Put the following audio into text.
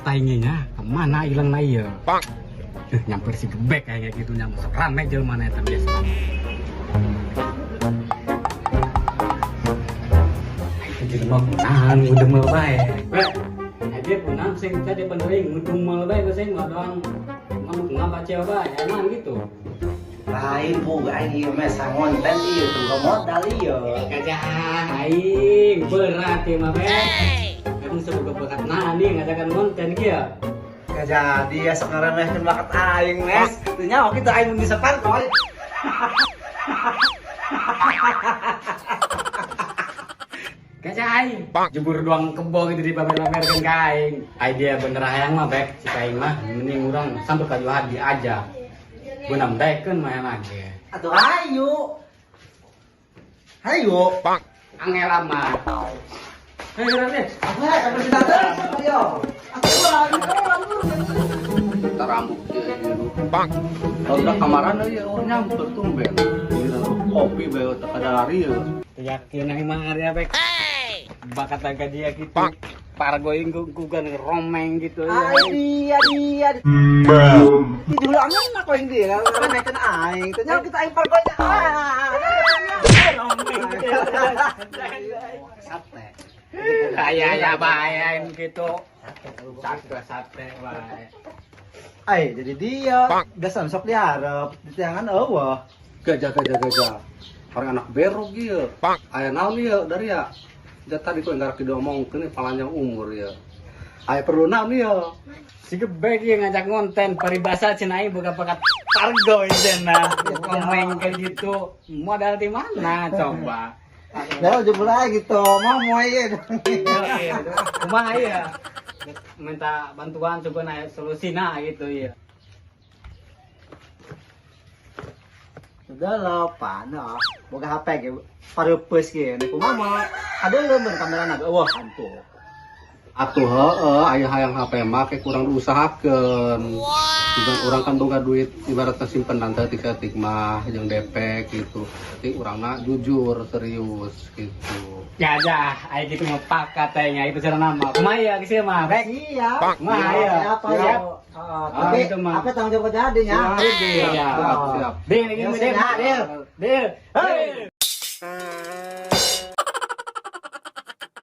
katanya kemana hilang ya? Nyamper si gebek kayak gitu nyamper rame jelma mana itu biasa. Jadi mau nahan udah mau baik. Dia punang sing tadi penering ngudung mau baik sing doang ngamuk ngapa coba jangan gitu. Lain bu ini mesa ngonten iya tuh modal iya. Kajah aing berat ya mah kamu semoga bakat nih ngajakan konten kia. Jadi ya sekarang meh bakat aing mes. Tunya oke tuh aing bisa pantoy. Kajah aing jebur doang kebo gitu di pamer-pamer kan kaing. Idea bener hayang mah bek si kaing mah mending urang sampai ka hadi aja. Benam daekeun mah lagi. Atuh ayo. Ayo. Angel amat. Hei Rane, Apa ya berbicara ayo. rambut dia gitu. Kalau udah kamaran ya oh nyamper tumben. Kopi bae tak ada lari ya. Yakin yang mah ya bek. Bakat agak dia gitu. Pargoing gugan romeng gitu ya. Dia. Di dulu amin nak koing dia kan naikkan aing. Ternyata kita aing pargonya. Sate. Kayak ya bayain gitu. Sate bae. Ay, jadi dia biasa sok diharap di tangan eueuh. Gajah. Orang anak berok gitu. Ayah naon ya dari ya. Dia tadi kok enggak diomongkeun panjang umur ya. Ayah perlu naon ya. Si gebek yang ngajak konten paribasa cenah aing boga bakat pargo cenah. Komeng kayak gitu. Modal di mana coba? Ya jebul aja gitu, mau moe. Kumaha ya? Minta bantuan coba naik solusina gitu ya. Udah lah, pana. Boga HP ge pareupes ge. Nek kumaha mah ada leumeun kamera naga eueuh hantu. Atuh ayah hayang HP mah kayak kurang diusahakeun. Wow. Orang kan boga duit ibaratnya simpenan teh tik mah jeung DP gitu. Tapi urangna jujur, serius gitu. Ya dah, ayo gitu mau pakat katanya itu cara nama. Kumaha ya geus mah, Bek? Siap. Kumaha ya? Apa ya? Tapi itu mah. apa tanggung jawab jadinya? Siap. Siap. Deal, Deal. Hei.